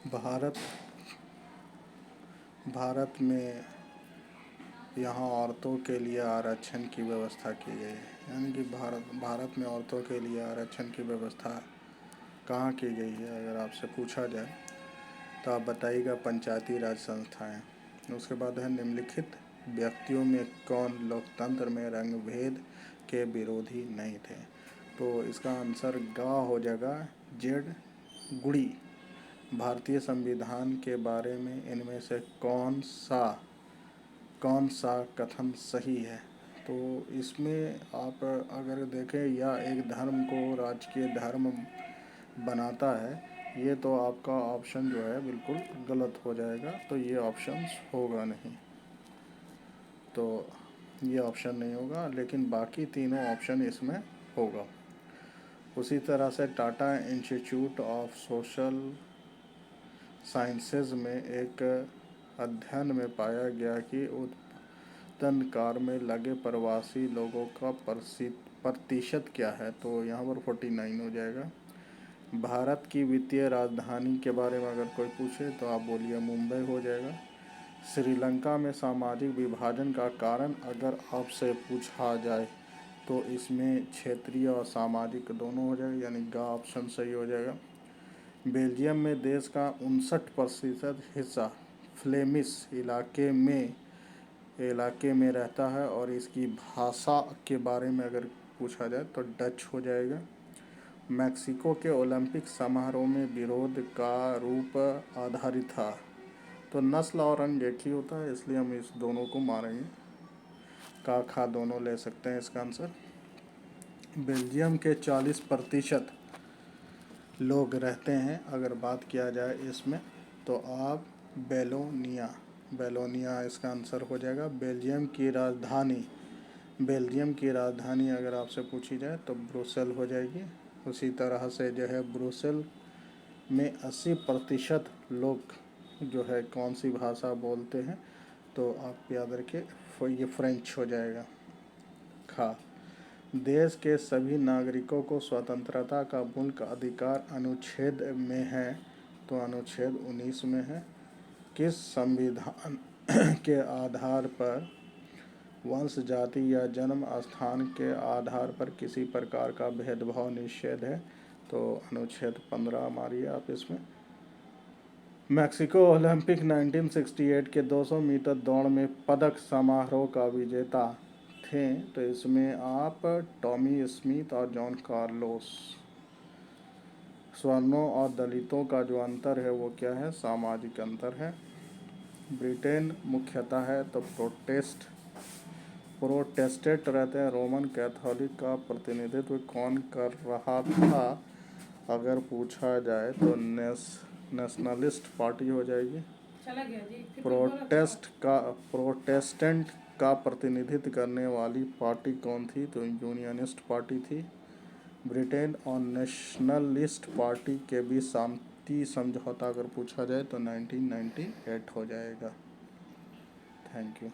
भारत भारत में यहाँ औरतों के लिए आरक्षण की व्यवस्था की गई है। यानी कि भारत में औरतों के लिए आरक्षण की व्यवस्था कहाँ की गई है, अगर आपसे पूछा जाए तो आप बताइएगा पंचायती राज संस्थाएं। उसके बाद है निम्नलिखित व्यक्तियों में कौन लोकतंत्र में रंग भेद के विरोधी नहीं थे। तो इसका आंसर गा हो जाएगा, जेड गुड़ी। भारतीय संविधान के बारे में इनमें से कौन सा कथन सही है। तो इसमें आप अगर देखें, या एक धर्म को राजकीय धर्म बनाता है, ये तो आपका ऑप्शन जो है बिल्कुल गलत हो जाएगा। तो ये ऑप्शन होगा नहीं, तो ये ऑप्शन नहीं होगा, लेकिन बाकी तीनों ऑप्शन इसमें होगा। उसी तरह से Tata institute of social sciences में एक अध्ययन में पाया गया कि उत्पन्न कार में लगे प्रवासी लोगों का प्रतिशत क्या है। तो यहाँ पर 49 हो जाएगा। भारत की वित्तीय राजधानी के बारे में अगर कोई पूछे तो आप बोलिए मुंबई हो जाएगा। श्रीलंका में सामाजिक विभाजन का कारण अगर आपसे पूछा जाए तो इसमें क्षेत्रीय और सामाजिक दोनों हो जाएगा, यानी गा ऑप्शन सही हो जाएगा। बेल्जियम में देश का 59% हिस्सा फ्लेमिश इलाके में रहता है, और इसकी भाषा के बारे में अगर पूछा जाए तो डच हो जाएगा। मैक्सिको के ओलंपिक समारोह में विरोध का रूप आधारित था। तो नस्ल और रंग एक ही होता है, इसलिए हम इस दोनों को मारेंगे। का खा दोनों ले सकते हैं इसका आंसर। बेल्जियम के 40% लोग रहते हैं, अगर बात किया जाए इसमें तो आप बेलोनिया इसका आंसर हो जाएगा। बेल्जियम की राजधानी अगर आपसे पूछी जाए तो ब्रुसेल हो जाएगी। उसी तरह से जो है ब्रुसेल में 80% लोग जो है कौन सी भाषा बोलते हैं, तो आप याद रखिए ये फ्रेंच हो जाएगा। खा देश के सभी नागरिकों को स्वतंत्रता का मूल अधिकार अनुच्छेद में है, तो अनुच्छेद 19 में है। किस संविधान के आधार पर वंश, जाति या जन्म स्थान के आधार पर किसी प्रकार का भेदभाव निषेध है, तो अनुच्छेद 15 मारिए आप इसमें। मैक्सिको ओलंपिक 1968 के 200 मीटर दौड़ में पदक समारोह का विजेता थे, तो इसमें आप टॉमी स्मिथ और जॉन कार्लोस। स्वर्णों और दलितों का जो अंतर है वो क्या है, सामाजिक अंतर है। ब्रिटेन मुख्यतः है तो प्रोटेस्टेंट रहते हैं। रोमन कैथोलिक का प्रतिनिधित्व कौन कर रहा था, अगर पूछा जाए तो नेशनलिस्ट पार्टी हो जाएगी। चला गया जी। प्रोटेस्टेंट का प्रतिनिधित्व करने वाली पार्टी कौन थी, तो यूनियनिस्ट पार्टी थी। ब्रिटेन और नेशनलिस्ट पार्टी के बीच शांति समझौता अगर पूछा जाए तो 1998 हो जाएगा। Thank you.